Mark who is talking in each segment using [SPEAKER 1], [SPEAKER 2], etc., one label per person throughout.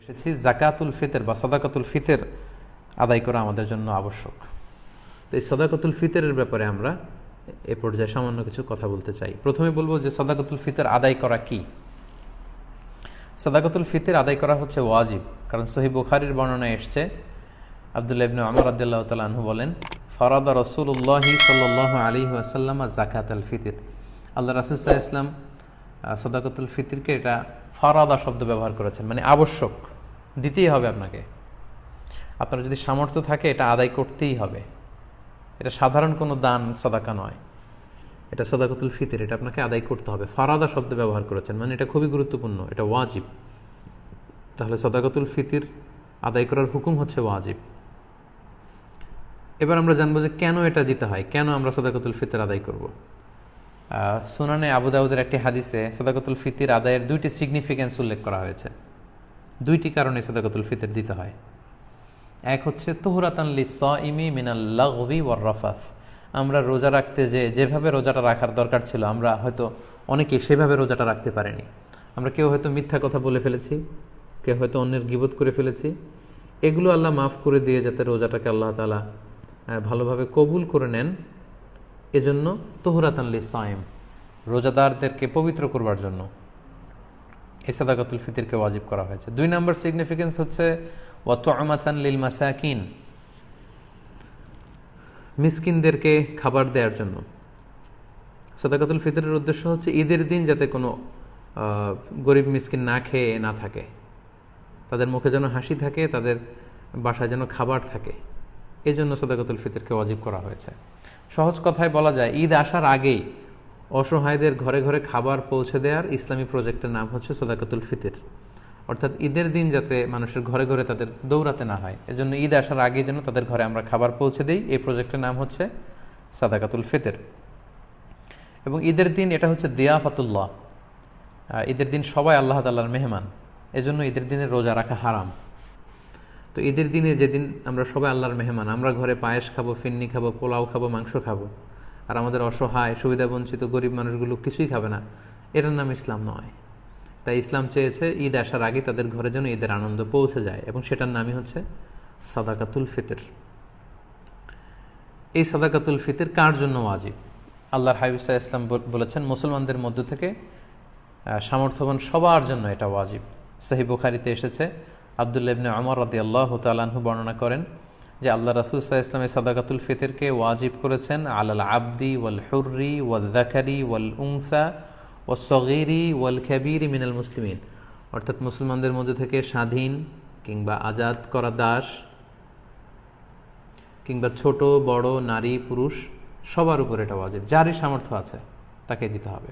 [SPEAKER 1] এসেছি জাকাতুল ফিতর বা সাদাকাতুল ফিতর আদায় করা আমাদের জন্য আবশ্যক। তো এই সাদাকাতুল ফিতরের ব্যাপারে আমরা এ পর্যায়ে সামান্য কিছু কথা বলতে চাই। প্রথমে বলবো যে সাদাকাতুল ফিতর আদায় করা কি। সাদাকাতুল ফিতর আদায় করা হচ্ছে ওয়াজিব, কারণ সহিহ বুখারীর বর্ণনায় এসছে, আব্দুল্লাহ ইবনে উমর রাদিয়াল্লাহু তাআলা আনহু বলেন, ফারাদা রাসূলুল্লাহি সাল্লাল্লাহু আলাইহি ওয়াসাল্লাম যাকাতুল ফিতর। আল্লাহ রাসূল সাল্লাল্লাহু আলাইহি ওয়াসাল্লাম সাদাকাতুল ফিতরকে এটা ফারাদা শব্দ ব্যবহার করেছেন, মানে আবশ্যক, দিতেই হবে আপনাকে। আপনার যদি সামর্থ্য থাকে এটা আদায় করতেই হবে। এটা সাধারণ কোনো দান সাদাকা নয়, এটা সাদাকাতুল ফিতর, এটা আপনাকে আদায় করতে হবে। ফারাদা শব্দ ব্যবহার করেছেন, মানে এটা খুবই গুরুত্বপূর্ণ, এটা ওয়াজিব। তাহলে সাদাকাতুল ফিতর আদায় করার হুকুম হচ্ছে ওয়াজিব। এবার আমরা জানবো যে কেন এটা দিতে হয়, কেন আমরা সাদাকাতুল ফিতর আদায় করব। সুনানে আবু দাউদের একটি হাদিসে সাদাকাতুল ফিতর আদায়ের দুইটি সিগনিফিক্যান্স উল্লেখ করা হয়েছে। দুইটি কারণে সাদাকাতুল ফিতর দিতে হয়। এক হচ্ছে তুহরাতান লিস-সাইমি মিনাল লাগবি ওয়ার রাফাস। আমরা রোজা রাখতে যেভাবে রোজাটা রাখার দরকার ছিল, আমরা হয়তো অনেকে সেভাবে রোজাটা রাখতে পারিনি। আমরা কেউ হয়তো মিথ্যা কথা বলে ফেলেছি, কেউ হয়তো অন্যের গীবত করে ফেলেছি। এগুলো আল্লাহ মাফ করে দিয়ে যাতে রোজাটাকে আল্লাহ তাআলা ভালোভাবে কবুল করে নেন, এজন্য তুহরাতান লিস-সাইম, রোজাদারদেরকে পবিত্র করবার জন্য এই সাদাকাতুল ফিতরকে ওয়াজিব করা হয়েছে। দুই নম্বর সিগনিফিকেন্স হচ্ছে ওয়া তু'মাতান লিল মাসাকিন, মিসকিনদেরকে খাবার দেওয়ার জন্য। সাদাকাতুল ফিতরের উদ্দেশ্য হচ্ছে ঈদের দিন যাতে কোনো গরিব মিসকিন না খেয়ে না থাকে, তাদের মুখে যেন হাসি থাকে, তাদের বাসায় যেন খাবার থাকে, এই জন্য সাদাকাতুল ফিতরকে ওয়াজিব করা হয়েছে। সহজ কথায় বলা যায়, ঈদ আসার আগেই অসহায়দের ঘরে ঘরে খাবার পৌঁছে দেওয়ার ইসলামী প্রজেক্টের নাম হচ্ছে সাদাকাতুল ফিতর। অর্থাৎ ঈদের দিন যাতে মানুষের ঘরে ঘরে তাদের দৌড়াতে না হয়, এজন্য ঈদ আসার আগে যেন তাদের ঘরে আমরা খাবার পৌঁছে দিই, এই প্রজেক্টের নাম হচ্ছে সাদাকাতুল ফিতর। এবং ঈদের দিন এটা হচ্ছে দিয়াফাতুল্লাহ, ঈদের দিন সবাই আল্লাহ তাআলার মেহমান, এজন্য ঈদের দিনে রোজা রাখা হারাম। তো ঈদের দিনে যেদিন আমরা সবাই আল্লাহর মেহমান, আমরা ঘরে পায়েস খাবো, ফিন্নি খাবো, পোলাও খাবো, মাংস খাবো, আর আমাদের অসহায় সুবিধাবঞ্চিত গরিব মানুষগুলো কিছুই খাবে না, এটার নাম ইসলাম নয়। তাই ইসলাম চেয়েছে ঈদ আসার আগে তাদের ঘরে যেন ঈদের আনন্দ পৌঁছে যায়, এবং সেটার নামই হচ্ছে সাদাকাতুল ফিতর। এই সাদাকাতুল ফিতর কার জন্য ওয়াজিব? আল্লাহর হাবিব সাল্লাল্লাহু আলাইহি ওয়াসাল্লাম বলেছেন, মুসলমানদের মধ্য থেকে সামর্থ্যবান সবার জন্য এটা ওয়াজিব। সহিহ বুখারীতে এসেছে, আব্দুল্লাহ ইবনে উমর রাদিয়াল্লাহু তাআলা আনহু বর্ণনা করেন যে আল্লাহ রাসূল সাল্লাল্লাহু আলাইহি ওয়াসাল্লাম সাদাকাতুল ফিতরকে ওয়াজিব করেছেন আলাল আবদি ওয়াল হুররি ওয়াল যাকারি ওয়াল উনসা ওয়াস সগীরি ওয়াল কাবীরি মিনাল মুসলিমিন। অর্থাৎ মুসলমানদের মধ্যে থেকে স্বাধীন কিংবা আজাদ করা দাস কিংবা ছোট বড় নারী পুরুষ সবার উপর এটা ওয়াজিব, যারই সামর্থ্য আছে তাকে দিতে হবে।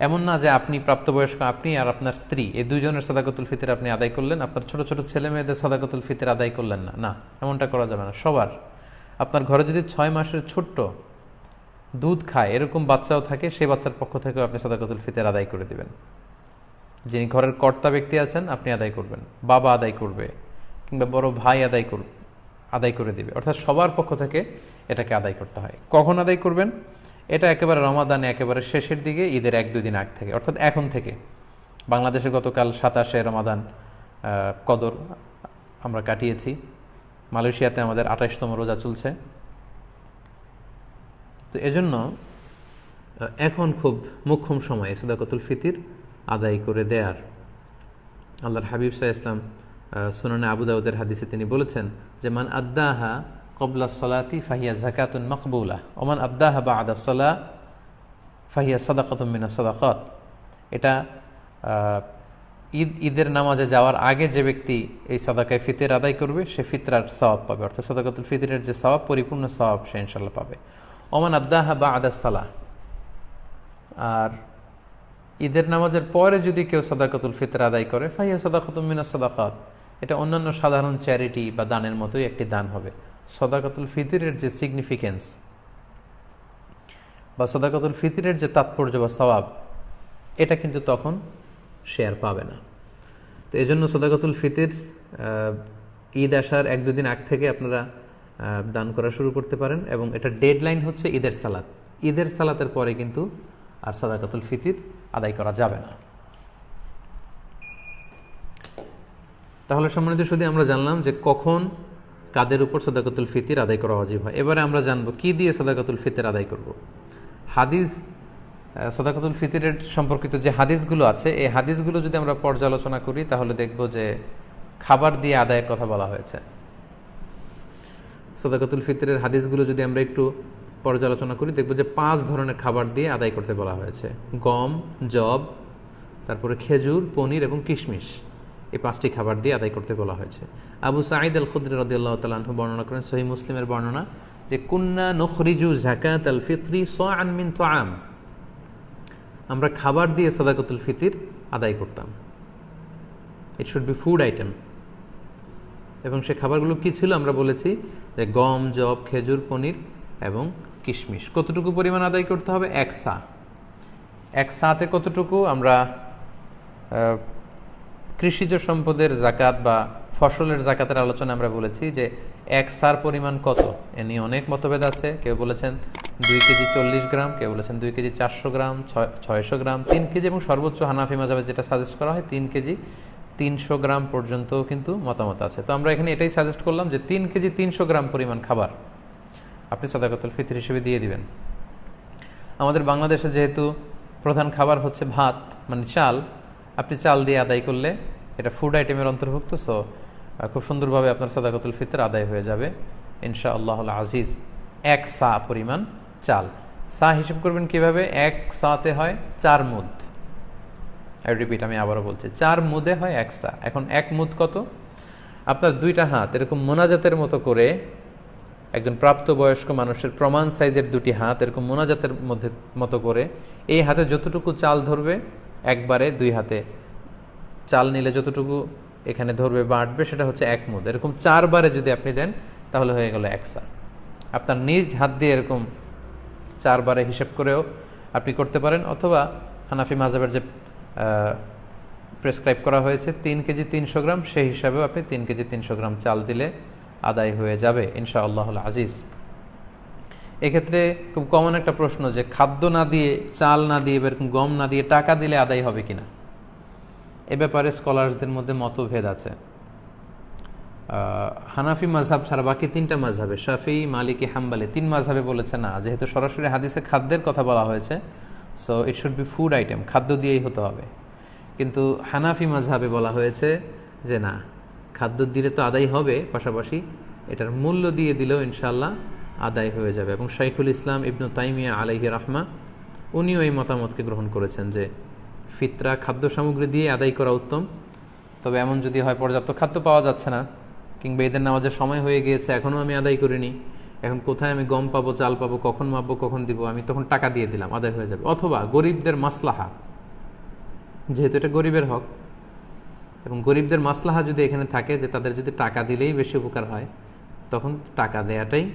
[SPEAKER 1] এমন না যে আপনি প্রাপ্তবয়স্ক, আপনি আর আপনার স্ত্রী, এই দুইজনের সাদাকাতুল ফিতর আপনি আদায় করলেন, আপনার ছোট ছোট ছেলে মেয়েদের সাদাকাতুল ফিতর আদায় করলেন না, না, এমনটা করা যাবে না। সবার, আপনার ঘরে যদি 6 মাসের ছোট্ট দুধ খায় এরকম বাচ্চাও থাকে, সেই বাচ্চার পক্ষ থেকেও আপনি সাদাকাতুল ফিতর আদায় করে দিবেন। যিনি ঘরের কর্তা ব্যক্তি আছেন আপনি আদায় করবেন, বাবা আদায় করবে, কিংবা বড় ভাই আদায় করে দিবে। অর্থাৎ সবার পক্ষ থেকে এটাকে আদায় করতে হয়। কখন আদায় করবেন? এটা একেবারে রমাদানে একেবারে শেষের দিকে, ঈদের 1-2 দিন আগ থেকে, অর্থাৎ এখন থেকে। বাংলাদেশে গতকাল 27শে রমাদান কদর আমরা কাটিয়েছি, মালয়েশিয়াতে আমাদের 28তম রোজা চলছে। তো এজন্য এখন খুব মোক্ষম সময় সাদাকাতুল ফিতর আদায় করে দেয়ার। আল্লাহর হাবিব সাল্লাল্লাহু আলাইহি ওয়াসাল্লাম সুনানে আবু দাউদের হাদিসে তিনি বলেছেন যে মান আদ্দাহা ক্বাবলা সলাতি ফাহিয়া যাকাতুন মাকবুলা ওয়া মান আদ্দাহা বা'দা সলা ফাহিয়া সাদাকাতুম মিনাস সাদাকাত। এটা ঈদের নামাজে যাওয়ার আগে যে ব্যক্তি এই সাদাকায়ে ফিতর আদায় করবে সে ফিতরার সওয়াব পাবে, অর্থাৎ সাদাকাতুল ফিতরের যে সওয়াব, পরিপূর্ণ সওয়াব সে ইনশাআল্লাহ পাবে। ওয়া মান আদ্দাহা বা'দা সলা, আর ঈদের নামাজের পরে যদি কেউ সাদাকাতুল ফিতর আদায় করে ফাহিয়া সাদাকাতুম মিনাস সাদাকাত, এটা অন্যান্য সাধারণ চ্যারিটি বা দানের মতোই একটি দান হবে। সাদাকাতুল ফিতরের যে সিগনিফিকেন্স বা সাদাকাতুল ফিতরের যে তাৎপর্য বা সওয়াব, এটা কিন্তু তখন সে আর পাবে না। তো এই জন্য সাদাকাতুল ফিতর ঈদ আসার 1-2 দিন আগ থেকে আপনারা দান করা শুরু করতে পারেন, এবং এটা ডেডলাইন হচ্ছে ঈদের সালাত। ঈদের সালাতের পরে কিন্তু আর সাদাকাতুল ফিতর আদায় করা যাবে না। তাহলে সম্মানিত শুধু আমরা জানলাম যে কখন কাদের উপর সাদাকাতুল ফিতর আদায় করা ওয়াজিব হয়। এবারে আমরা জানবো কি দিয়ে সাদাকাতুল ফিতর আদায় করব। হাদিস সাদাকাতুল ফিতরের সম্পর্কিত যে হাদিসগুলো আছে, এই হাদিসগুলো যদি আমরা পর্যালোচনা করি তাহলে দেখব যে খাবার দিয়ে আদায়ের কথা বলা হয়েছে। সাদাকাতুল ফিতরের হাদিসগুলো যদি আমরা একটু পর্যালোচনা করি দেখব যে 5 ধরনের খাবার দিয়ে আদায় করতে বলা হয়েছে। গম, যব, তারপরে খেজুর, পনির এবং কিশমিশ, এই 5টি খাবার দিয়ে আদায় করতে বলা হয়েছে। আবু সাঈদ আল খুদরি রাদিয়াল্লাহু তাআলা আনহু বর্ণনা করেন, সহিহ মুসলিমের বর্ণনা, যে কুন্না নুখরিজু যাকাতাল ফিতরি সাআন মিন তুআম, আমরা খাবার দিয়ে সাদাকাতুল ফিতর আদায় করতাম। It should be food item. এবং সে খাবারগুলো কি ছিল আমরা বলেছি যে গম, যব, খেজুর, পনির এবং কিশমিশ। কতটুকু পরিমাণ আদায় করতে হবে? 1 সা। 1 সাতে কতটুকু? আমরা কৃষিজ সম্পদের জাকাত বা ফসলের জাকাতের আলোচনা আমরা বলেছি যে 1 সার পরিমাণ কত, এ নিয়ে অনেক মতভেদ আছে। কেউ বলেছেন 2 কেজি 40 গ্রাম, কেউ বলেছেন 2 কেজি 400 গ্রাম, 600 গ্রাম, 3 কেজি, এবং সর্বোচ্চ হানাফি মাযহাবে যেটা সাজেস্ট করা হয় 3 কেজি 300 গ্রাম পর্যন্তও কিন্তু মতামত আছে। তো আমরা এখানে এটাই সাজেস্ট করলাম যে 3 কেজি 300 গ্রাম পরিমাণ খাবার আপনি সাদাকাতুল ফিতর হিসেবে দিয়ে দিবেন। আমাদের বাংলাদেশে যেহেতু প্রধান খাবার হচ্ছে ভাত, মানে চাল, আপনি চাল দিয়ে আদায় করলে এটা ফুড আইটেমের অন্তর্ভুক্ত। সো খুব সুন্দরভাবে আপনার সাদাকাতুল ফিতর আদায় হয়ে যাবে ইনশাআল্লাহুল আজিজ। 1 সা পরিমাণ চাল। সা হিসেব করবেন কিভাবে? 1 সাতে হয় 4 মুদ। রিপিট, আমি আবারও বলছি, 4 মুদে হয় 1 সা। এখন 1 মুদ কত? আপনার 2টা হাত এরকম মোনাজাতের মতো করে, একজন প্রাপ্তবয়স্ক মানুষের প্রমাণ সাইজের 2টি হাত এরকম মোনাজাতের মতো করে, এই হাতে যতটুকু চাল ধরবে একবারে 2 হাতে চাল নিলে যতটুকু এখানে ধরবে বা আটবে সেটা হচ্ছে 1 মুদ। এরকম 4 বারে যদি আপনি দেন তাহলে হয়ে গেল 1 সা। আপনার নিজ হাত দিয়ে এরকম 4 বারে হিসেব করেও আপনি করতে পারেন, অথবা হানাফি মাযহাবের যে প্রেসক্রাইব করা হয়েছে 3 কেজি 300 গ্রাম, সেই হিসাবেও আপনি 3 কেজি 300 গ্রাম চাল দিলে আদায় হয়ে যাবে ইনশাআল্লাহুল আজিজ। এক্ষেত্রে খুব কমন একটা প্রশ্ন যে খাদ্য না দিয়ে, চাল না দিয়ে, এরকম গম না দিয়ে টাকা দিলে আদায় হবে কিনা। এ ব্যাপারে স্কলার্সদের মধ্যে মতভেদ আছে। হানাফি মাযহাব ছাড়া বাকি 3টা মাযহাবে, শাফিঈ, মালিকি, হাম্বলি, 3 মাযহাবে বলেছে না, যেহেতু সরাসরি হাদিসে খাদ্যের কথা বলা হয়েছে, so it should be food item, খাদ্য দিয়েই হতে হবে। কিন্তু হানাফি মাযহাবে বলা হয়েছে যে না, খাদ্য দিলে তো আদায় হবে, পাশাপাশি এটার মূল্য দিয়ে দিলেও ইনশাআল্লাহ আদায় হয়ে যাবে। এবং শাইখুল ইসলাম ইবনু তাইমিয়া আলাইহি রাহমা উনিও এই মতামতকে গ্রহণ করেছেন যে ফিতরা খাদ্য সামগ্রী দিয়ে আদায় করা উত্তম। তবে এমন যদি হয় পর্যাপ্ত খাদ্য পাওয়া যাচ্ছে না, কিংবা ঈদের নামাজের সময় হয়ে গিয়েছে, এখনও আমি আদায় করিনি, এখন কোথায় আমি গম পাবো, চাল পাবো, কখন মাপবো, কখন দিব, আমি তখন টাকা দিয়ে দিলাম, আদায় হয়ে যাবে। অথবা গরিবদের মাসলাহা, যেহেতু এটা গরিবের হক, এবং গরিবদের মাসলাহা যদি এখানে থাকে যে তাদের যদি টাকা দিলেই বেশি উপকার হয়, তখন টাকা দেয়াটাই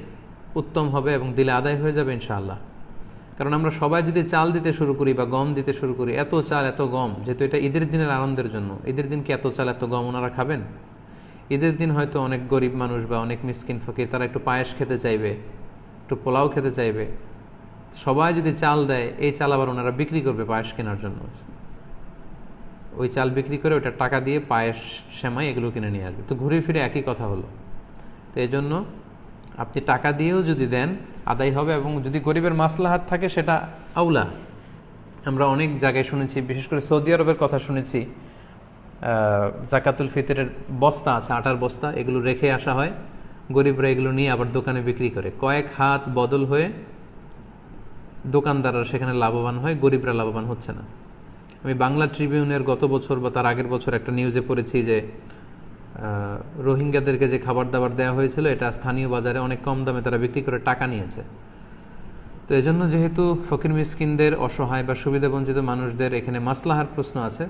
[SPEAKER 1] উত্তম হবে এবং দিলে আদায় হয়ে যাবে ইনশাআল্লাহ। কারণ আমরা সবাই যদি চাল দিতে শুরু করি বা গম দিতে শুরু করি, এত চাল এত গম, যেহেতু এটা ঈদের দিনের আনন্দের জন্য, ঈদের দিন কি এত চাল এত গম ওনারা খাবেন? ঈদের দিন হয়তো অনেক গরিব মানুষ বা অনেক মিসকিন ফকির তারা একটু পায়েস খেতে চাইবে, একটু পোলাও খেতে চাইবে। সবাই যদি চাল দেয়, এই চাল আবার ওনারা বিক্রি করবে পায়েস কেনার জন্য, ওই চাল বিক্রি করে ওটা টাকা দিয়ে পায়েস, সেমাই এগুলো কিনে নিয়ে আসবে। তো ঘুরে ফিরে একই কথা হলো। তো এই জন্য আপনি টাকা দিয়েও যদি দেন আদায় হবে, এবং যদি গরিবের মাসলাহাত থাকে সেটা আউলা। আমরা অনেক জায়গায় শুনেছি, বিশেষ করে সৌদি আরবের কথা শুনেছি, জাকাতুল ফিতরের বস্তা আছে, আটার বস্তা, এগুলো রেখে আসা হয়, গরিবরা এগুলো নিয়ে আবার দোকানে বিক্রি করে, কয়েক হাত বদল হয়ে দোকানদাররা সেখানে লাভবান হয়, গরিবরা লাভবান হচ্ছে না। আমি বাংলা ট্রিবিউনের গত বছর বা তার আগের বছর একটা নিউজে পড়েছি যে রোহিঙ্গাদেরকে যে খাবার দাবার দেওয়া হয়েছিল, এটা স্থানীয় বাজারে অনেক কম দামে তারা বিক্রি করে টাকা নিয়েছে। তো এই জন্য যেহেতু ফকির মিসকিনদের, অসহায় বা সুবিধাবঞ্চিত মানুষদের এখানে মাসলাহার প্রশ্ন আছে,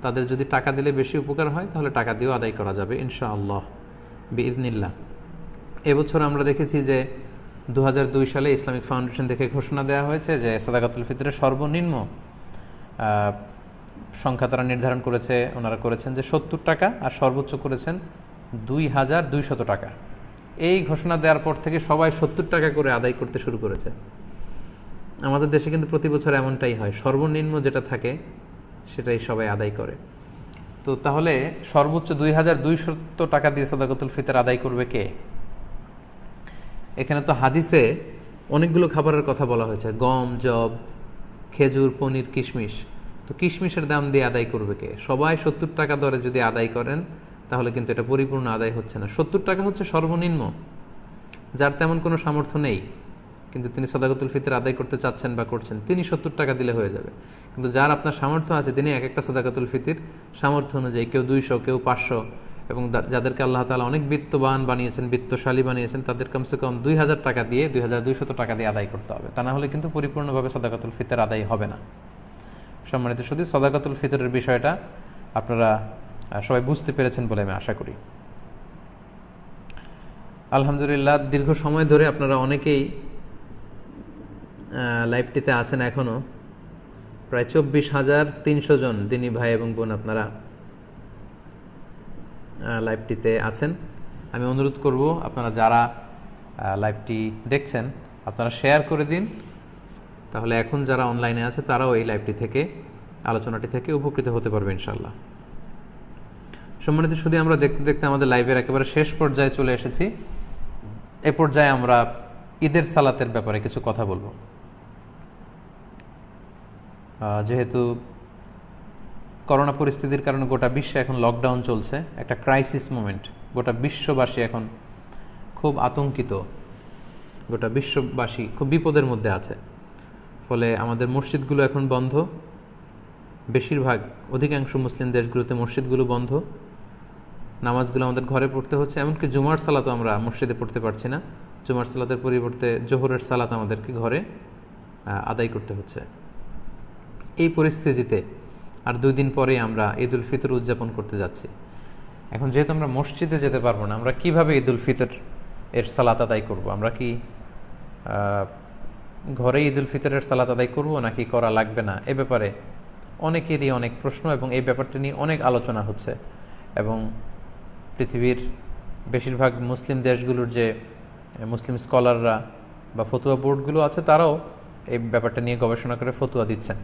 [SPEAKER 1] তাদের যদি টাকা দিলে বেশি উপকার হয় তাহলে টাকা দিয়েও আদায় করা যাবে ইনশাআল্লাহ বিইذনিল্লাহ। এবছর আমরা দেখেছি যে 2002 সালে ইসলামিক ফাউন্ডেশন থেকে ঘোষণা দেওয়া হয়েছে যে সাদাকাতুল ফিতরের সর্বনিম্ন সংখ্যা তারা নির্ধারণ করেছে, ওনারা করেছেন যে 70 টাকা, আর সর্বোচ্চ করেছেন 2200 টাকা। এই ঘোষণা দেওয়ার পর থেকে সবাই 70 টাকা করে আদায় করতে শুরু করেছে। আমাদের দেশে কিন্তু প্রতি বছর এমনটাই হয়, সর্বনিম্ন যেটা থাকে সেটাই সবাই আদায় করে। তো তাহলে সর্বোচ্চ 2200 টাকা দিয়ে সাদাকাতুল ফিতর আদায় করবে কে? এখানে তো হাদিসে অনেকগুলো খাবারের কথা বলা হয়েছে, গম, জব, খেজুর, পনির, কিশমিশ। তো কিশমিশের দাম দিয়ে আদায় করবে কে? সবাই 70 টাকা দরে যদি আদায় করেন তাহলে কিন্তু এটা পরিপূর্ণ আদায় হচ্ছে না। 70 টাকা হচ্ছে সর্বনিম্ন। যার তেমন কোনো সামর্থ্য নেই কিন্তু তিনি সাদাকাতুল ফিতর আদায় করতে চাচ্ছেন বা করছেন, তিনি 70 টাকা দিলে হয়ে যাবে। কিন্তু যার আপনার সামর্থ্য আছে তিনি এক একটা সাদাকাতুল ফিতর সামর্থ্য অনুযায়ী, কেউ 200, কেউ 500, এবং যাদেরকে আল্লাহ তাআলা অনেক বিত্তবান বানিয়েছেন, বিত্তশালী বানিয়েছেন, তাদের কমসে কম 2000 টাকা দিয়ে, 2200 টাকা দিয়ে আদায় করতে হবে। তা না হলে কিন্তু পরিপূর্ণভাবে সাদাকাতুল ফিতর আদায় হবে না। সম্মানিত শুধু সাদাকাতুল ফিতরের বিষয়টা আপনারা সবাই বুঝতে পেরেছেন বলে আমি আশা করি। আলহামদুলিল্লাহ, দীর্ঘ সময় ধরে আপনারা অনেকেই লাইভটিতে আছেন, এখনও প্রায় 24,300 জন দিনী ভাই এবং বোন আপনারা লাইভটিতে আছেন। আমি অনুরোধ করব আপনারা যারা লাইভটি দেখছেন আপনারা শেয়ার করে দিন, তাহলে এখন যারা অনলাইনে আছে তারাও এই লাইভটি থেকে, আলোচনাটি থেকে উপকৃত হতে পারবে ইনশাআল্লাহ। সম্মানিত শুধু আমরা দেখতে দেখতে আমাদের লাইভের একেবারে শেষ পর্যায়ে চলে এসেছি। এ পর্যায়ে আমরা ঈদের সালাতের ব্যাপারে কিছু কথা বলবো। যেহেতু করোনা পরিস্থিতির কারণে গোটা বিশ্বে এখন লকডাউন চলছে, একটা ক্রাইসিস মোমেন্ট, গোটা বিশ্ববাসী এখন খুব আতঙ্কিত, গোটা বিশ্ববাসী খুব বিপদের মধ্যে আছে। ফলে আমাদের মসজিদগুলো এখন বন্ধ, বেশিরভাগ অধিকাংশ মুসলিম দেশগুলোতে মসজিদগুলো বন্ধ, নামাজগুলো আমাদের ঘরে পড়তে হচ্ছে। এমনকি জুমার সালাতও আমরা মসজিদে পড়তে পারছি না, জুমার সালাতের পরিবর্তে জোহরের সালাত আমাদেরকে ঘরে আদায় করতে হচ্ছে। এই পরিস্থিতিতে আর 2 দিন পরেই আমরা ঈদুল ফিতর উদযাপন করতে যাচ্ছি। এখন যেহেতু আমরা মসজিদে যেতে পারবো না, আমরা কিভাবে ঈদুল ফিতর এর সালাত আদায় করব? আমরা কি ঘরে ঈদুল ফিতরের সালাত আদায় করব নাকি করা লাগবে না? এ ব্যাপারে অনেকেরই অনেক প্রশ্ন এবং এই ব্যাপারটি নিয়ে অনেক আলোচনা হচ্ছে। এবং পৃথিবীর বেশিরভাগ মুসলিম দেশগুলোর যে মুসলিম স্কলাররা বা ফতুয়া বোর্ডগুলো আছে তারাও এই ব্যাপারটা নিয়ে গবেষণা করে ফতুয়া দিচ্ছেন।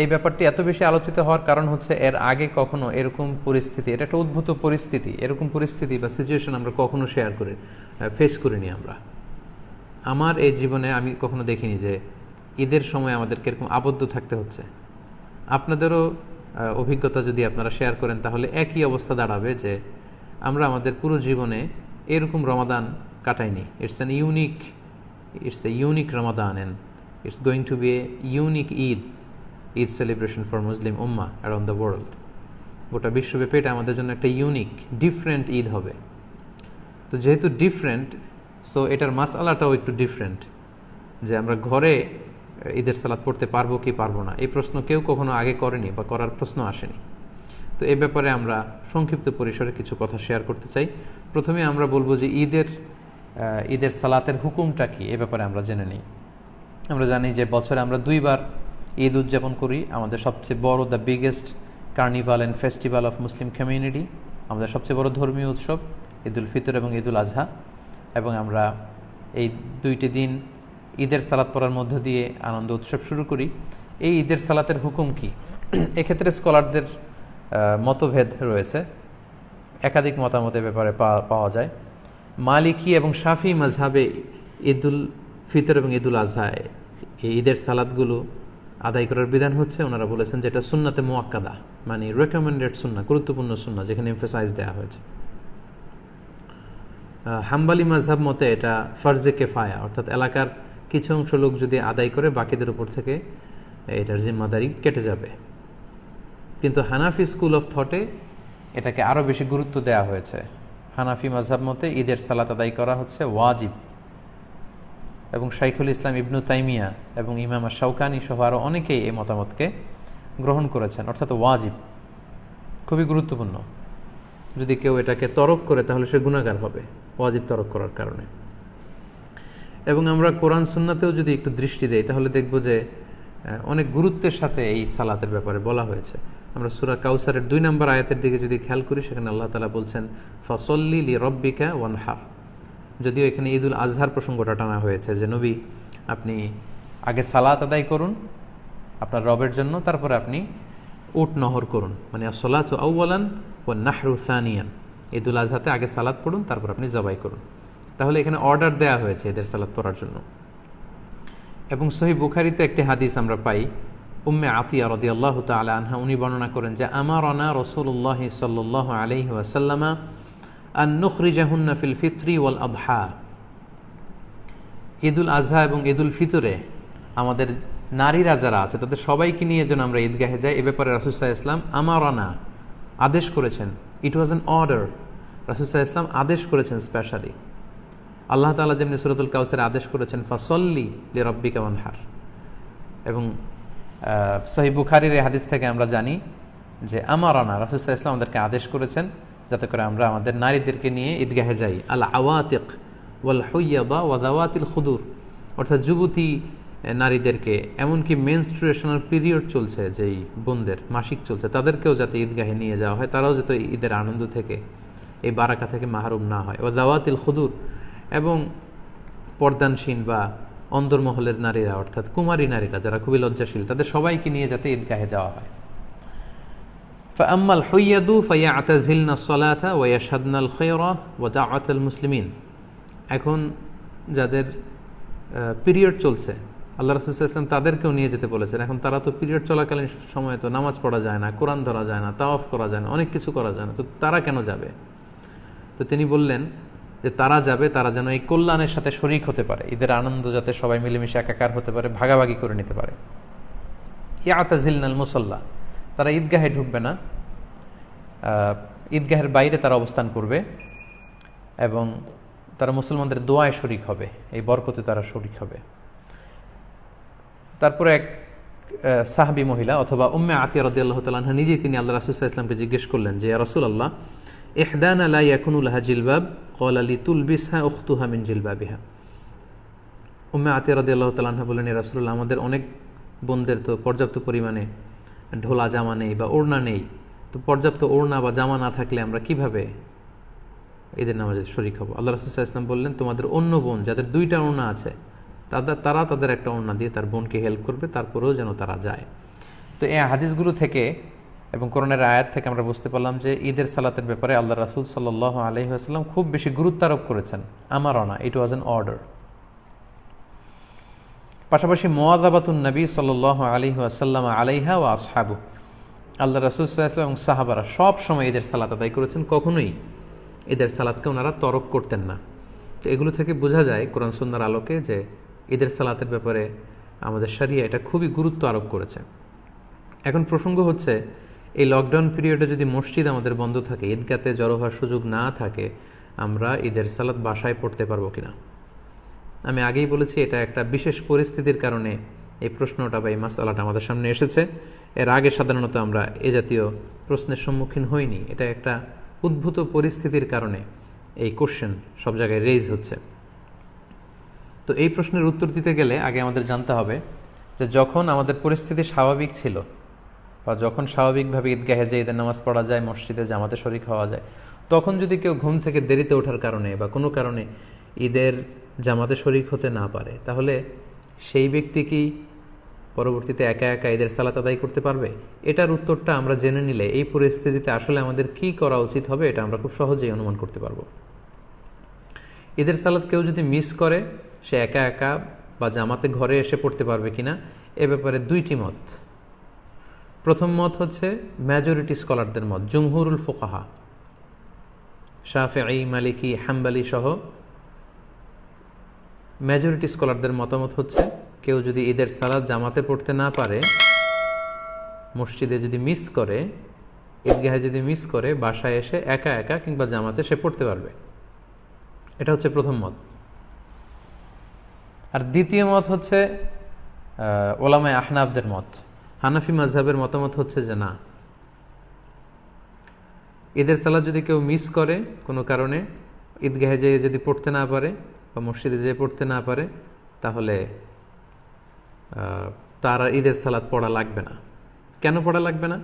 [SPEAKER 1] এই ব্যাপারটি এত বেশি আলোচিত হওয়ার কারণ হচ্ছে এর আগে কখনো এরকম পরিস্থিতি, এটা একটা উদ্ভূত পরিস্থিতি, এরকম পরিস্থিতি বা সিচুয়েশন আমরা কখনো ফেস করিনি। আমার এই জীবনে আমি কখনো দেখিনি যে ঈদের সময় আমাদেরকে এরকম আবদ্ধ থাকতে হচ্ছে। আপনাদেরও অভিজ্ঞতা যদি আপনারা শেয়ার করেন তাহলে একই অবস্থা দাঁড়াবে যে আমরা আমাদের পুরো জীবনে এরকম রমাদান কাটাইনি। It's a unique Ramadan and it's going to be a unique Eid celebration for Muslim উম্মা অ্যারাউন্ড দ্য ওয়ার্ল্ড। গোটা বিশ্বব্যাপী এটা আমাদের জন্য একটা ইউনিক ডিফারেন্ট ঈদ হবে। তো যেহেতু ডিফারেন্ট, সো এটার মাসআলাটাও একটু ডিফারেন্ট, যে আমরা ঘরে ঈদের সালাত পড়তে পারবো কি পারবো না, এই প্রশ্ন কেউ কখনো আগে করেনি বা করার প্রশ্ন আসেনি। তো এই ব্যাপারে আমরা সংক্ষিপ্ত পরিসরে কিছু কথা শেয়ার করতে চাই। প্রথমে আমরা বলবো যে ঈদের সালাতের হুকুমটা কি, এ ব্যাপারে আমরা জেনে নিই। আমরা জানি যে বছরে আমরা 2 বার ঈদ উদযাপন করি। আমাদের সবচেয়ে বড়, the biggest carnival and festival of Muslim community, আমাদের সবচেয়ে বড় ধর্মীয় উৎসব ঈদুল ফিতর এবং ঈদুল আজহা। এবং আমরা এই 2টি দিন ঈদের সালাত পড়ার মধ্য দিয়ে আনন্দ উৎসব শুরু করি। এই ঈদের সালাতের হুকুম কি? এক্ষেত্রে স্কলারদের মতভেদ রয়েছে, একাধিক মতামতের ব্যাপারে পাওয়া যায়। মালিকি এবং শাফি মাযহাবে ঈদুল ফিতর এবং ঈদুল আজহা এই ঈদের সালাতগুলো আদায় করার বিধান হচ্ছে, ওনারা বলেছেন যেটা সুন্নাতে মুআক্কাদা, মানে রেকমেন্ডেড সুন্নাহ, গুরুত্বপূর্ণ সুন্নাহ, যেখানে এমফাসাইজ দেওয়া হয়েছে। হাম্বালি মাযহাব মতে এটা ফরজে কেফায়া, অর্থাৎ এলাকার কিছু অংশ লোক যদি আদায় করে বাকিদের উপর থেকে এটার জিম্মাদারি কেটে যাবে। কিন্তু হানাফি স্কুল অফ থটে এটাকে আরও বেশি গুরুত্ব দেওয়া হয়েছে। হানাফি মাযহাব মতে ঈদের সালাত আদায় করা হচ্ছে ওয়াজিব, এবং শাইখুল ইসলাম ইবনু তাইমিয়া এবং ইমাম শাওকানি সহ আরও অনেকেই এই মতামতকে গ্রহণ করেছেন, অর্থাৎ ওয়াজিব, খুবই গুরুত্বপূর্ণ। যদি কেউ এটাকে তরক করে তাহলে সে গুনাহগার হবে ওয়াজিব তরক করার কারণে। এবং আমরা কোরআন সুন্নাতেও যদি একটু দৃষ্টি দেই তাহলে দেখব যে অনেক গুরুত্বের সাথে এই সালাতের ব্যাপারে বলা হয়েছে। আমরা সূরা কাউসারের 2 নম্বর আয়াতের দিকে যদি খেয়াল করি, সেখানে আল্লাহ তাআলা বলছেন ফাসল্লি লিরাব্বিকা ওয়ানহার। যদিও এখানে ঈদুল আজহার প্রসঙ্গটা টানা হয়েছে যে নবী আপনি আগে সালাত আদায় করুন আপনার রবের জন্য, তারপরে আপনি উট নহর করুন, মানে আসসালাতু আউওয়ালান ওয়ান নাহরু সানিয়ান, ঈদুল আজহাতে আগে সালাত পড়ুন, তারপর আপনি জবাই করুন। তাহলে এখানে অর্ডার দেওয়া হয়েছে এদের সালাত পড়ার জন্য। এবং সহিহ বুখারীতে একটি হাদিস আমরা পাই, উম্মে আতিয়া রাদিয়াল্লাহু তাআলা আনহা উনি বর্ণনা করেন যে আমারানা রাসূলুল্লাহ সাল্লাল্লাহু আলাইহি ওয়াসাল্লাম আন নুখরিজাহুন্না ফিল ফিত্রি ওয়াল আদহা, ঈদুল আজহা এবং ঈদুল ফিতরে আমাদের নারীরা যারা আছে তাদের সবাইকে নিয়ে যেন আমরা ঈদগাহে যাই। এ ব্যাপারে রাসূল সাল্লাল্লাহু আলাইহি ওয়াসাল্লাম আমারানা আদেশ করেছেন। ইট ওয়াজ অ্যান অর্ডার। রাসূল সাল্লাল্লাহু আলাইহি ওয়াসাল্লাম আদেশ করেছেন স্পেশালি। আল্লাহ তাআলা যেমনি সূরাতুল কাউসারে আদেশ করেছেন ফাসল্লি লিরাব্বিকা ওয়ানহার। এবং সহিহ বুখারীর এই হাদিস থেকে আমরা জানি যে আমারানা রাসূল সাল্লাল্লাহু আলাইহি ওয়াসাল্লাম আমাদেরকে আদেশ করেছেন যাতে করে আমরা আমাদের নারীদেরকে নিয়ে ঈদগাহে যাই। আল আওয়াতিক ওয়াল হুইয়াদা ওয়া যাওয়াতিল খুদুর, অর্থাৎ যুবতী নারীদেরকে, এমনকি মেনস্ট্রুয়েশনাল পিরিয়ড চলছে যেই বোনদের মাসিক চলছে তাদেরকেও যাতে ঈদগাহে নিয়ে যাওয়া হয়, তারাও যাতে ঈদের আনন্দ থেকে এই বারাকা থেকে মাহরুম না হয়। ওয়া যাওয়াতিল খুদুর, এবং পর্দানসীন বা অন্দরমহলের নারীরা অর্থাৎ কুমারী নারীরা যারা খুবই লজ্জাশীল তাদের সবাইকে নিয়ে যাতে ঈদগাহে যাওয়া হয়। ফাআম্মাল হুইয়াদু ফায়াতাযিলনা সলাতা ওয়া ইয়াশহাদনাল খায়রা ওয়া দাওয়াতাল মুসলিমিন। এখন যাদের পিরিয়ড চলছে আল্লাহ রাসূল সাল্লাল্লাহু আলাইহি ওয়াসাল্লাম তাদেরকেও নিয়ে যেতে বলেছেন। এখন তারা তো পিরিয়ড চলাকালীন সময়ে তো নামাজ পড়া যায় না, কোরআন ধরা যায় না, তাওয়াফ করা যায় না, অনেক কিছু করা যায় না, তো তারা কেন যাবে? তো তিনি বললেন যে তারা যাবে, তারা যেন এই কল্যাণের সাথে শরীক হতে পারে, ঈদের আনন্দ যাতে সবাই মিলেমিশে একাকার হতে পারে, ভাগাভাগি করে নিতে পারে। ইয়াতাজিলনাল মুসাল্লা, তারা ঈদগাহে ঢুকবে না, ঈদগাহের বাইরে তারা অবস্থান করবে এবং তারা মুসলমানদের দোয়ায় শরীক হবে, এই বরকতে তারা শরীক হবে। তারপরে এক সাহাবী মহিলা অথবা উম্মে আতিয়া রাদিয়াল্লাহু তাআলা আনহা নিজেই তিনি আল্লাহ রাসূল সাল্লাল্লাহু আলাইহি ওয়াসাল্লামকে জিজ্ঞেস করলেন যে ইয়া রাসূলুল্লাহ ইহদানা লা ইয়াকুনু লাহা জিলবাব ক্বালা লিতুলবিসহা উখতুহা মিন জিলবাবিহা। উম্মে আতিয়া রাদিয়াল্লাহু তাআলা আনহা বললেন, ইয়া রাসূলুল্লাহ, আমাদের অনেক বোনদের তো পর্যাপ্ত পরিমাণে ঢোলা জামা নেই বা ওড়না নেই, তো পর্যাপ্ত ওড়না বা জামা না থাকলে আমরা কিভাবে ঈদের নামাজে শরীক হব? আল্লাহ রাসূল সাল্লাল্লাহু আলাইহি ওয়াসাল্লাম বললেন, তোমাদের অন্য বোন যাদের দুইটা ওড়না আছে তারা তাদের একটা ওড়না দিয়ে তার বোনকে হেল্প করবে, তারপরেও যেন তারা যায়। তো এই হাদিসগুলো থেকে এবং কোরআনের আয়াত থেকে আমরা বুঝতে পারলাম যে ঈদের সালাতের ব্যাপারে আল্লাহ রাসূল সাল্লাল্লাহু আলাইহি ওয়াসাল্লাম খুব বেশি গুরুত্ব আরোপ করেছেন। আমারানা, ইট ওয়াজ অ্যান অর্ডার। পাশাপাশি মুওয়াযাবাতুন নবী সাল্লাল্লাহু আলাইহি ওয়াসাল্লাম আলাইহা ওয়া আসহাবু, আল্লাহ রাসূল সাল্লাল্লাহু আলাইহি ওয়াসাল্লাম এবং সাহাবারা সব সময় ঈদের সালাত আদায় করেছেন, কখনোই ঈদের সালাতকে ওনারা তরক করতেন না। তো এগুলো থেকে বোঝা যায় কোরআন সুন্নাহর আলোকে যে ঈদের সালাতের ব্যাপারে আমাদের শরিয়া এটা খুবই গুরুত্ব আরোপ করেছে। এখন প্রসঙ্গ হচ্ছে এই লকডাউন পিরিয়ডে যদি মসজিদ আমাদের বন্ধ থাকে, ঈদগাতে জড়ো হওয়ার সুযোগ না থাকে, আমরা ঈদের সালাত বাসায় পড়তে পারবো কিনা? আমি আগেই বলেছি এটা একটা বিশেষ পরিস্থিতির কারণে এই প্রশ্নটা বা এই মাসআলাটা আমাদের সামনে এসেছে। এর আগে সাধারণত আমরা এ জাতীয় প্রশ্নের সম্মুখীন হইনি। এটা একটা উদ্ভূত পরিস্থিতির কারণে এই কোশ্চেন সব জায়গায় রেইজ হচ্ছে। তো এই প্রশ্নের উত্তর দিতে গেলে আগে আমাদের জানতে হবে যে যখন আমাদের পরিস্থিতি স্বাভাবিক ছিল বা যখন স্বাভাবিকভাবে ঈদগাহে যে ঈদের নামাজ পড়া যায়, মসজিদে জামাতে শরীক হওয়া যায়, তখন যদি কেউ ঘুম থেকে দেরিতে ওঠার কারণে বা কোনো কারণে ঈদের জামাতে শরীক হতে না পারে, তাহলে সেই ব্যক্তি কি পরবর্তীতে একা একা ঈদের সালাত আদায় করতে পারবে? এটার উত্তরটা আমরা জেনে নিলে এই পরিস্থিতিতে আসলে আমাদের কি করা উচিত হবে এটা আমরা খুব সহজেই অনুমান করতে পারবো। ঈদের সালাত কেউ যদি মিস করে, সে একা একা বা জামাতে ঘরে এসে পড়তে পারবে কিনা, এ ব্যাপারে দুইটি মত। প্রথম মত হচ্ছে মেজরিটি স্কলারদের মত, জুমহুরুল ফুকাহা, শাফিঈ, মালিকি, হাম্বলি সহ মেজরিটি স্কলারদের মতামত হচ্ছে কেউ যদি ঈদের সালাত জামাতে পড়তে না পারে, মসজিদে যদি মিস করে, ঈদগাহে যদি মিস করে, বাসায় এসে একা একা কিংবা জামাতে সে পড়তে পারবে। এটা হচ্ছে প্রথম মত। আর দ্বিতীয় মত হচ্ছে ওলামায়ে আহনাফদের মত। হানাফি মাযহাবের মতামত হচ্ছে যে না, ঈদের সালাত যদি কেউ মিস করে কোনো কারণে, ঈদগাহে যেয়ে যদি পড়তে না পারে বা মসজিদে যেয়ে পড়তে না পারে, তাহলে তার আর ঈদের সালাত পড়া লাগবে না। কেন পড়া লাগবে না?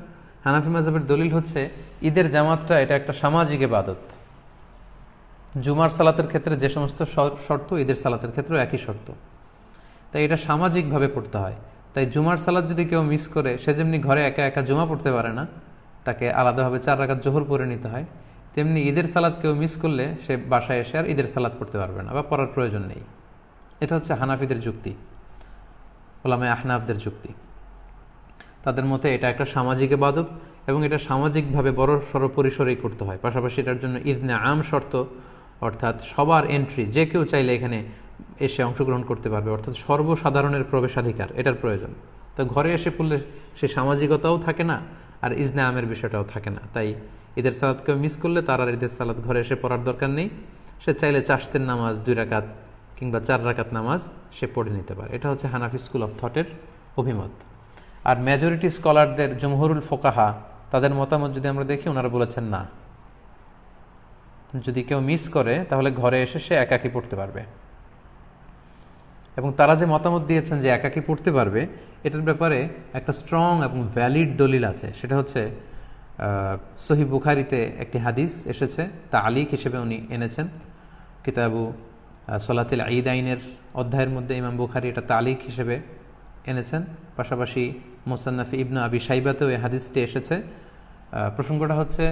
[SPEAKER 1] হানাফি মাযহাবের দলিল হচ্ছে ঈদের জামাতটা এটা একটা সামাজিক ইবাদত। জুমার সালাতের ক্ষেত্রে যে সমস্ত শর্ত, ঈদের সালাতের ক্ষেত্রেও একই শর্ত, তাই এটা সামাজিকভাবে পড়তে হয়। তাই জুমার সালাত যদি কেউ মিস করে, সে যেমনি ঘরে একা একা জুমা পড়তে পারে না, তাকে আলাদাভাবে 4 রাকাত জোহর পড়ে নিতে হয়, তেমনি ঈদের সালাত কেউ মিস করলে সে বাসায় এসে আর ঈদের সালাত পড়তে পারবে না বা পড়ার প্রয়োজন নেই। এটা হচ্ছে হানাফিদের যুক্তি, ওলামায়ে আহনাফদের যুক্তি। তাদের মতে এটা একটা সামাজিক ইবাদত এবং এটা সামাজিকভাবে বড় সড় পরিসরেই করতে হয়। পাশাপাশি এটার জন্য ইজনে আম শর্ত, অর্থাৎ সবার এন্ট্রি, যে কেউ চাইলে এখানে এসে অংশগ্রহণ করতে পারবে, অর্থাৎ সর্বসাধারণের প্রবেশাধিকার, এটার প্রয়োজন। তো ঘরে এসে পড়লে সে সামাজিকতাও থাকে না আর ইজনে আমের বিষয়টাও থাকে না। তাই ঈদের সালাত কেউ মিস করলে তার আর ঈদের সালাত ঘরে এসে পড়ার দরকার নেই। সে চাইলে চাশতের নামাজ 2 রাকাত কিংবা 4 রাকাত নামাজ সে পড়ে নিতে পারে। এটা হচ্ছে হানাফি স্কুল অফ থটের অভিমত। আর মেজরিটি স্কলারদের, জমহুরুল ফোকাহা, তাদের মতামত যদি আমরা দেখি, ওনারা বলেছেন না, যদি কেউ মিস করে তাহলে ঘরে এসে সে একাকী পড়তে পারবে। এবং তারা যে মতামত দিয়েছেন যে একাকী পড়তে পারবে, এটার ব্যাপারে একটা স্ট্রং এবং ভ্যালিড দলিল আছে। সেটা হচ্ছে সহিহ বুখারীতে একটি হাদিস এসেছে, তালিক হিসেবে উনি এনেছেন কিতাবু সলাতুল ঈদাইনের অধ্যায়ের মধ্যে ইমাম বুখারী এটা তালিক হিসেবে এনেছেন। পাশাপাশি মুসান্নাফ ইবনে আবি শাইবাতেও এই হাদিসটি এসেছে। প্রসঙ্গটা হচ্ছে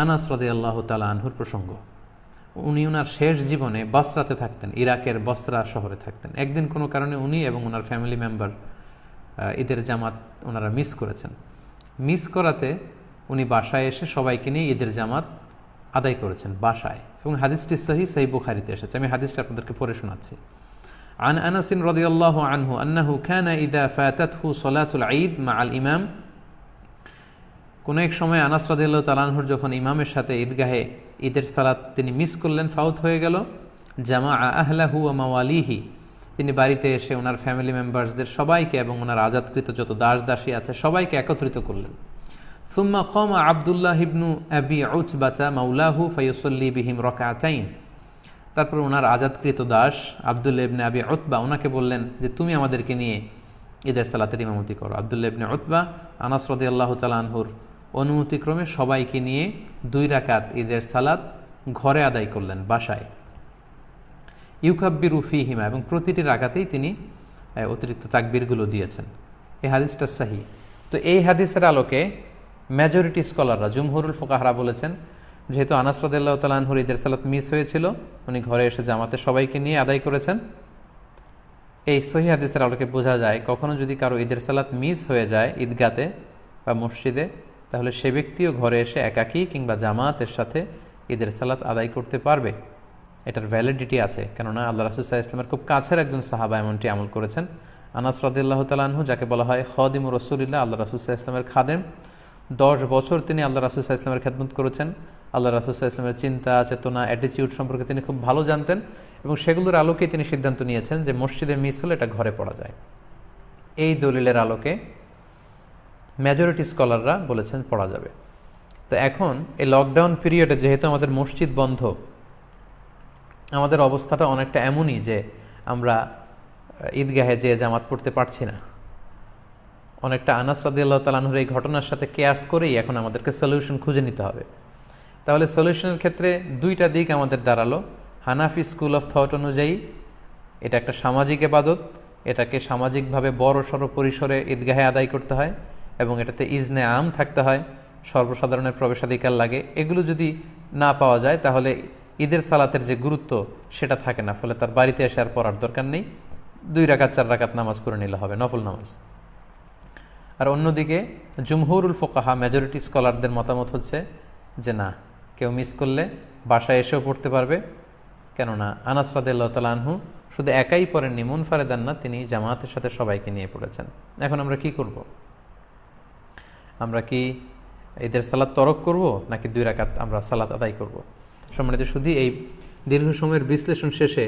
[SPEAKER 1] আনাস রাদিয়াল্লাহু তাআলা আনহুর প্রসঙ্গ। উনি ওনার শেষ জীবনে বসরাতে থাকতেন, ইরাকের বসরা শহরে থাকতেন। একদিন কোনো কারণে উনি এবং ওনার ফ্যামিলি মেম্বার ঈদের জামাত ওনারা মিস করেছেন। মিস করাতে উনি বাসায় এসে সবাইকে নিয়ে ঈদের জামাত আদায় করেছেন বাসায়, এবং হাদিসটি সহিহ বুখারীতে এসেছে। আমি হাদিসটা আপনাদেরকে পড়ে শোনাচ্ছি। عن أنس رضي الله عنه أنه كان إذا فاتته صلاة العيد مع الإمام, কোন এক সময় আনাস রাদিয়াল্লাহু তাআলা আনহুর যখন ইমামের সাথে ঈদগাহে ঈদের সালাত তিনি মিস করলেন, ফাউত হয়ে গেল, জামা আহলাহু ওয়া মাওয়ালিহি, তিনি বাড়িতে এসে ওনার ফ্যামিলি মেম্বার্সদের সবাইকে এবং ওনার আজাদকৃত যত দাস দাসী আছে সবাইকে একত্রিত করলেন। ثم قام عبد الله بن أبي عتبة مولاه فيصلي بهم ركعتين, তারপর ওনার আজাদকৃত দাস আব্দুল্লাহ ইবনে আবি উতবা ওনাকে বললেন যে তুমি আমাদেরকে নিয়ে ঈদের সালাতের ইমামতি করো। আব্দুল্লাহ ইবনে উতবা আনাস রাদিয়াল্লাহু তাআলা আনহুর অনুমতিক্রমে সবাইকে নিয়ে 2 রাকাত ঈদের সালাত ঘরে আদায় করলেন বাসায়। ইউকাব্বিরু ফীহিমা, এবং প্রতিটি রাকাতেই তিনি অতিরিক্ত তাকবীরগুলো দিয়েছেন। এই হাদিসটা সহিহ। তো এই হাদিসের আলোকে মেজরিটি স্কলাররা, জুমহুরুল ফুকাহারা বলেছেন, যেহেতু আনাস রাদিয়াল্লাহু তাআলা আনহুর ঈদের সালাত মিস হয়েছিল, উনি ঘরে এসে জামাতে সবাইকে নিয়ে আদায় করেছেন। এই সহিহ হাদিসের আলোকে বোঝা যায় কখনো যদি কারো ঈদের সালাত মিস হয়ে যায় ঈদগাতে বা মসজিদে, তাহলে সে ব্যক্তিও ঘরে এসে একাকী কিংবা জামাতের সাথে ঈদের সালাত আদায় করতে পারবে। এটার ভ্যালিডিটি আছে, কেননা আল্লাহ রাসূল সাল্লাল্লাহু আলাইহি ওয়াসাল্লামের খুব কাছের একজন সাহাবা এমনটি আমল করেছেন। আনাস রাদিয়াল্লাহু তাআলা আনহু, যাকে বলা হয় খাদিমুর রাসূলিল্লাহ, আল্লাহ রাসূল সাল্লাল্লাহু আলাইহি ওয়াসাল্লামের খাদেম, 10 বছর তিনি আল্লাহ রাসূল সাল্লাল্লাহু আলাইহি ওয়াসাল্লামের খেদমত করেছেন। আল্লাহ রাসূল সাল্লাল্লাহু আলাইহি ওয়াসাল্লামের চিন্তা, চেতনা, অ্যাটিটিউড সম্পর্কে তিনি খুব ভালো জানতেন, এবং সেগুলোর আলোকেই তিনি সিদ্ধান্ত নিয়েছেন যে মসজিদে মিস হলে এটা ঘরে পড়া যায়। এই দলিলের আলোকে মেজরিটি স্কলাররা বলেছেন পড়া যাবে। তো এখন এই লকডাউন পিরিয়ডে যেহেতু আমাদের মসজিদ বন্ধ, আমাদের অবস্থাটা অনেকটা এমনই যে আমরা ঈদগাহে যে জামাত পড়তে পারছি না। অনেকটা আনাস রাদিয়াল্লাহু তাআলা আনহুর এই ঘটনার সাথে কেয়াস করেই এখন আমাদেরকে সলিউশন খুঁজে নিতে হবে। তাহলে সলিউশনের ক্ষেত্রে 2টা দিক আমাদের দাঁড়ালো। হানাফি স্কুল অফ থট অনুযায়ী এটা একটা সামাজিক ইবাদত, এটাকে সামাজিকভাবে বড় সড় পরিসরে ঈদগাহে আদায় করতে হয় এবং এটাতে ইজনে আম থাকতে হয়, সর্বসাধারণের প্রবেশাধিকার লাগে। এগুলো যদি না পাওয়া যায় তাহলে ঈদের সালাতের যে গুরুত্ব সেটা থাকে না, ফলে তার বাড়িতে এসে আর পড়ার দরকার নেই, 2 রাকাত 4 রাকাত নামাজ পড়ে নিলে হবে, নফল নামাজ। আর অন্যদিকে জুমহুরুল ফুকাহা, মেজরিটি স্কলারদের মতামত হচ্ছে যে না, কেউ মিস করলে বাসায় এসেও পড়তে পারবে, কেননা আনাস রাদিয়াল্লাহু তাআলা আনহু শুধু একাই পড়েননি, মুনফারিদান না, তিনি জামাতের সাথে সবাইকে নিয়ে পড়েছেন। এখন আমরা কি করব? আমরা কি ঈদের সালাত তরক করব নাকি 2 রাকাত আমরা সালাত আদায় করব? সম্মানিত শুধু এই দীর্ঘ সময়ের বিশ্লেষণ শেষে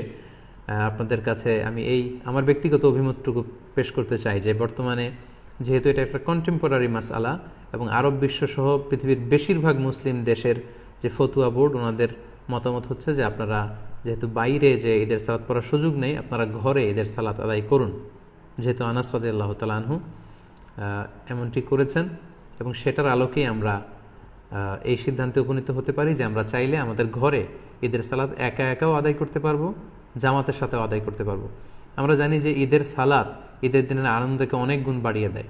[SPEAKER 1] আপনাদের কাছে আমি আমার ব্যক্তিগত অভিমতটুকু পেশ করতে চাই যে বর্তমানে যেহেতু এটা একটা কন্টেম্পোরারি মাসআলা এবং আরব বিশ্বসহ পৃথিবীর বেশিরভাগ মুসলিম দেশের যে ফতুয়া বোর্ড, ওনাদের মতামত হচ্ছে যে আপনারা যেহেতু বাইরে যে ঈদের সালাত পড়ার সুযোগ নেই, আপনারা ঘরে ঈদের সালাত আদায় করুন। যেহেতু আনাস রাদিয়াল্লাহু তাআলা আনহু এমনটি করেছেন, এবং সেটার আলোকেই আমরা এই সিদ্ধান্তে উপনীত হতে পারি যে আমরা চাইলে আমাদের ঘরে ঈদের সালাত একা একাও আদায় করতে পারবো, জামাতের সাথেও আদায় করতে পারবো। আমরা জানি যে ঈদের সালাত ঈদের দিনের আনন্দকে অনেক গুণ বাড়িয়ে দেয়।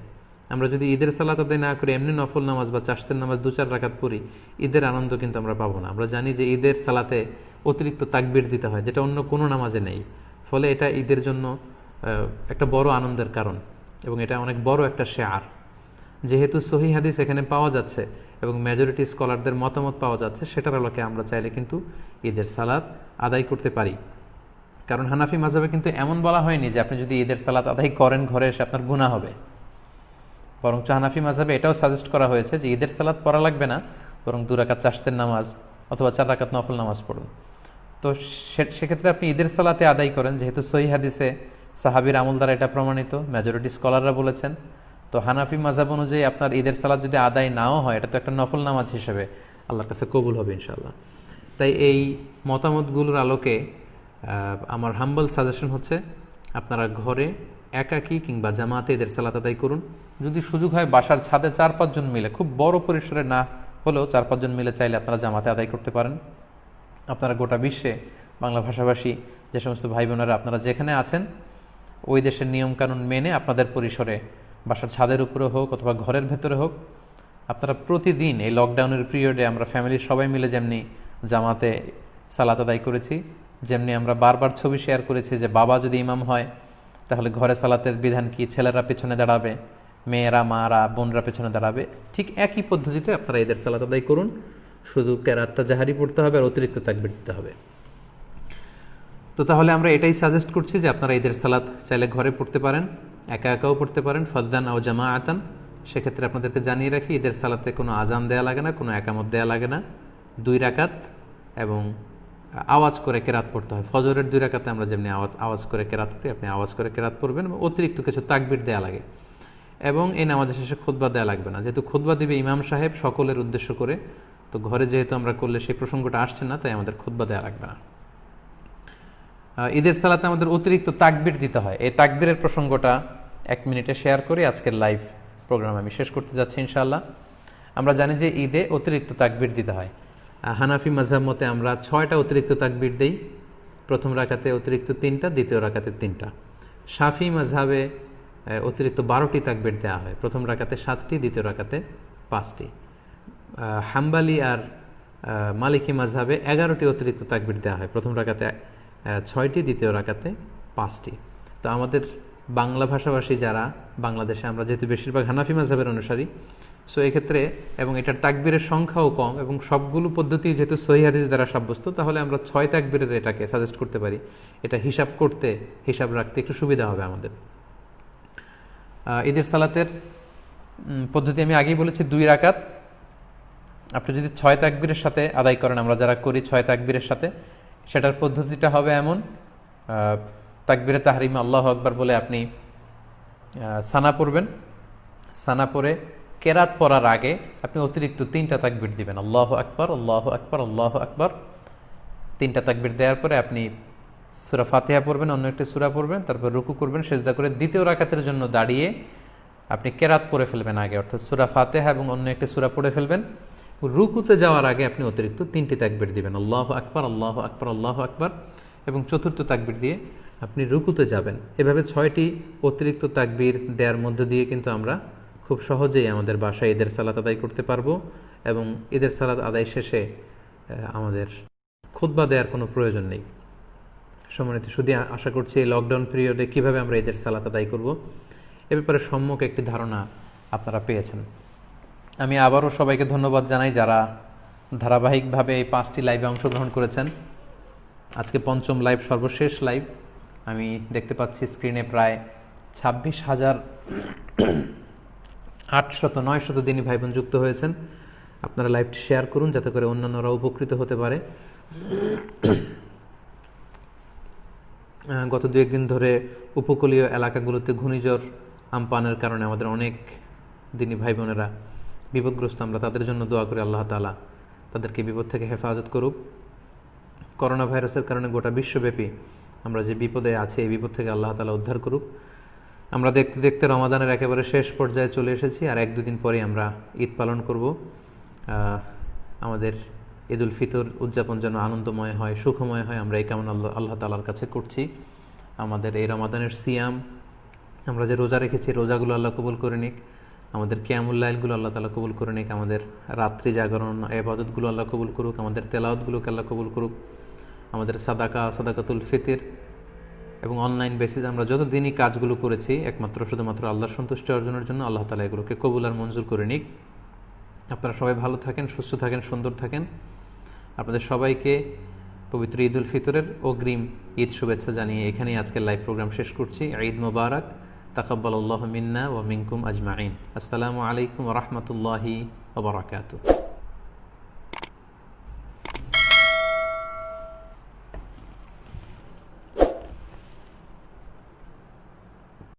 [SPEAKER 1] আমরা যদি ঈদের সালাত আদায় না করে এমনি নফল নামাজ বা চাশতের নামাজ 2-4 রাকাত পড়ি, ঈদের আনন্দ কিন্তু আমরা পাবো না। আমরা জানি যে ঈদের সালাতে অতিরিক্ত তাকবীর দিতে হয়, যেটা অন্য কোনো নামাজে নেই। ফলে এটা ঈদের জন্য একটা বড় আনন্দের কারণ এবং এটা অনেক বড় একটা শেয়ার। যেহেতু সহিহ হাদিস এখানে পাওয়া যাচ্ছে এবং মেজরিটি স্কলারদের মতামত পাওয়া যাচ্ছে, সেটার আলোকে আমরা চাইলে কিন্তু ঈদের সালাত আদায় করতে পারি। কারণ হানাফি মাযহাবে কিন্তু এমন বলা হয়নি যে আপনি যদি ঈদের সালাত আদায় করেন ঘরে এসে আপনার গুনাহ হবে, বরঞ্চ হানাফি মাযহাবে এটাও সাজেস্ট করা হয়েছে যে ঈদের সালাত পড়া লাগবে না, বরং 2 রাকাত চাশতের নামাজ অথবা 4 রাকাত নফল নামাজ পড়ুন। তো সেক্ষেত্রে আপনি ঈদের সালাতে আদায় করেন, যেহেতু সহিহ হাদিসে সাহাবীর আমল দ্বারা এটা প্রমাণিত, মেজরিটি স্কলাররা বলেছেন। তো হানাফি মাযহাব অনুযায়ী আপনার ঈদের সালাত যদি আদায় নাও হয়, এটা তো একটা নফল নামাজ হিসেবে আল্লাহর কাছে কবুল হবে ইনশাআল্লাহ। তাই এই মতামতগুলোর আলোকে আমার হাম্বল সাজেশন হচ্ছে আপনারা ঘরে একাকী কিংবা জামাতে ঈদের সালাত আদায় করুন। যদি সুযোগ হয় বাসার ছাদে 4-5 জন মিলে, খুব বড় পরিসরে না হলেও 4-5 জন মিলে চাইলে আপনারা জামাতে আদায় করতে পারেন। আপনারা গোটা বিশ্বে বাংলা ভাষাভাষী যে সমস্ত ভাই বোনেরা আপনারা যেখানে আছেন, ওই দেশের নিয়মকানুন মেনে আপনাদের পরিসরে বাসার ছাদের উপরে হোক অথবা ঘরের ভেতরে হোক, আপনারা প্রতিদিন এই লকডাউনের পিরিয়ডে আমরা ফ্যামিলির সবাই মিলে যেমনি জামাতে সালাত আদায় করেছি, যেমনি আমরা বারবার ছবি শেয়ার করেছি যে বাবা যদি ইমাম হয় তাহলে ঘরে সালাতের বিধান কি, ছেলেরা পেছনে দাঁড়াবে, মেয়েরা মারা বোনরা পেছনে দাঁড়াবে, ঠিক একই পদ্ধতিতে আপনারা ঈদের সালাত আদায় করুন। শুধু কেরাতটা জাহারি পড়তে হবে আর অতিরিক্ত তাকবীর দিতে হবে। তো তাহলে আমরা এটাই সাজেস্ট করছি যে আপনারা ঈদের সালাত চাইলে ঘরে পড়তে পারেন, একা একাও পড়তে পারেন, ফাদদান আও জামাআতান। সেক্ষেত্রে আপনাদেরকে জানিয়ে রাখি, ঈদের সালাতে কোনো আজান দেয়া লাগে না, কোনো একামত দেয়া লাগে না। 2 রাকাত এবং আওয়াজ করে কেরাত পড়তে হয়। ফজরের 2 রাকাতে আমরা যেমনি আওয়াজ করে কেরাত পড়ি, আপনি আওয়াজ করে কেরাত পড়বেন এবং অতিরিক্ত কিছু তাকবীর দেয়া লাগে। এবং এই নামাজের শেষে খুতবা দেয়া লাগবে না, যেহেতু খুতবা দিবে ইমাম সাহেব সকলের উদ্দেশ্য করে। তো ঘরে যেহেতু আমরা করলে সেই প্রসঙ্গটা আসছে না, তাই আমাদের খুতবা দেয়া লাগবে না। ঈদের সালাতে আমাদের অতিরিক্ত তাকবীর দিতে হয়। এই তাকবীরের প্রসঙ্গটা 1 মিনিটে শেয়ার করে আজকের লাইভ প্রোগ্রাম আমি শেষ করতে যাচ্ছি ইনশাআল্লাহ। আমরা জানি যে ঈদে অতিরিক্ত তাকবীর দিতে হয়। হানাফি মাযহাব মতে আমরা 6টা অতিরিক্ত তাকবীর দেই। প্রথম রাকাতে অতিরিক্ত 3টা, দ্বিতীয় রাকাতে 3টা। শাফি মাযহাবে অতিরিক্ত 12টি তাকবীর দেওয়া হয়। প্রথম রাকাতে 7টি, দ্বিতীয় রাকাতে 5টি। হাম্বালি আর মালিকি মাযহাবে 11টি অতিরিক্ত তাকবীর দেওয়া হয়। প্রথম রাকাতে 6টি, দ্বিতীয় রাকাতে 5টি। তো আমাদের বাংলা ভাষাভাষী যারা বাংলাদেশে, আমরা যেহেতু বেশিরভাগ হানাফি মাযহাবের অনুসারী, সো এক্ষেত্রে এবং এটার তাকবীরের সংখ্যাও কম এবং সবগুলো পদ্ধতি যেহেতু সহিহ হাদিস দ্বারা সাব্যস্ত, তাহলে আমরা 6 তাকবীরের এটাকে সাজেস্ট করতে পারি। এটা হিসাব রাখতে একটু সুবিধা হবে আমাদের। ঈদের সালাতের পদ্ধতি আমি আগেই বলেছি 2 রাকাত। আপনি যদি 6 তাকবীরের সাথে আদায় করেন, আমরা যারা করি 6 তাকবীরের সাথে, সেটার পদ্ধতিটা হবে এমন: তাকবীরে তাহরিমে আল্লাহু আকবার বলে আপনি সানা পড়বেন। সানা পড়ে কেরাত পড়ার আগে আপনি অতিরিক্ত 3টা তাকবীর দিবেন, আল্লাহু আকবার, আল্লাহু আকবার, আল্লাহু আকবার। 3টা তাকবীর দেওয়ার পরে আপনি সূরা ফাতিহা পড়বেন, অন্য একটি সূরা পড়বেন, তারপর রুকু করবেন, সিজদা করে দ্বিতীয় রাকাতের জন্য দাঁড়িয়ে আপনি কেরাত পড়ে ফেলবেন আগে, অর্থাৎ সূরা ফাতিহা এবং অন্য একটি সূরা পড়ে ফেলবেন। রুকুতে যাওয়ার আগে আপনি অতিরিক্ত 3টি তাকবীর দিবেন, আল্লাহু আকবার, আল্লাহু আকবার, আল্লাহু আকবার, এবং চতুর্থ তাকবীর দিয়ে আপনি রুকুতে যাবেন। এভাবে 6টি অতিরিক্ত তাকবীর দেওয়ার মধ্য দিয়ে কিন্তু আমরা খুব সহজেই আমাদের বাসায় ঈদের সালাত আদায় করতে পারবো এবং ঈদের সালাত আদায় শেষে আমাদের খুতবা দেওয়ার কোনো প্রয়োজন নেই। সম্মানিত শুধু আশা করছি এই লকডাউন পিরিয়ডে কীভাবে আমরা ঈদের সালাত আদায় করব এ ব্যাপারে সম্যক একটি ধারণা আপনারা পেয়েছেন। আমি আবারও সবাইকে ধন্যবাদ জানাই যারা ধারাবাহিকভাবে এই 5টি লাইভে অংশগ্রহণ করেছেন। আজকে 5ম লাইভ, সর্বশেষ লাইভ। আমি দেখতে পাচ্ছি স্ক্রিনে প্রায় 26,800-900 দিনী ভাই বোন যুক্ত হয়েছেন। আপনারা লাইভটি শেয়ার করুন যাতে করে অন্যান্যরা উপকৃত হতে পারে। গত 2-1 দিন ধরে উপকূলীয় এলাকাগুলোতে ঘূর্ণিঝড় আমপানের কারণে আমাদের অনেক দিনী ভাই বোনেরা বিপদগ্রস্ত। আমরা তাদের জন্য দোয়া করি আল্লাহ তাআলা তাদেরকে বিপদ থেকে হেফাজত করুক। করোনা ভাইরাসের কারণে গোটা বিশ্বব্যাপী আমরা যে বিপদে আছি, এই বিপদ থেকে আল্লাহ তাআলা উদ্ধার করুক। আমরা দেখতে দেখতে রমাদানের একেবারে শেষ পর্যায়ে চলে এসেছি, আর 1-2 দিন পরেই আমরা ঈদ পালন করব। আমাদের ঈদুল ফিতর উদযাপন যেন আনন্দময় হয়, সুখময় হয়, আমরা এই কামনা আল্লাহ তাআলার কাছে করছি। আমাদের এই রমাদানের সিয়াম, আমরা যে রোজা রেখেছি রোজাগুলো আল্লাহ কবুল করে নিক, আমাদের কিয়ামুল লাইলগুলো আল্লাহ তাআলা কবুল করে নিক, আমাদের রাত্রি জাগরণ ইবাদতগুলো আল্লাহ কবুল করুক, আমাদের তেলাওয়াতগুলোকে আল্লাহ কবুল করুক, আমাদের সাদাকাতুল ফিতর এবং অনলাইন বেসিস আমরা যত দিনই কাজগুলো করেছি একমাত্র শুধুমাত্র আল্লাহর সন্তুষ্টি অর্জনের জন্য, আল্লাহ তাআলা এগুলোকে কবুল আর মঞ্জুর করে নিক। আপনারা সবাই ভালো থাকেন, সুস্থ থাকেন, সুন্দর থাকেন। আপনাদের সবাইকে পবিত্র ঈদ উল ফিতরের অগ্রিম ঈদ শুভেচ্ছা জানিয়ে এখানেই আজকের লাইভ প্রোগ্রাম শেষ করছি। ঈদ মোবারক, তাকাব্বালাল্লাহু মিন্না ওয়া মিনকুম আজমাইন। আসসালামু আলাইকুম ওয়া রাহমাতুল্লাহি ওয়া বারাকাতুহু।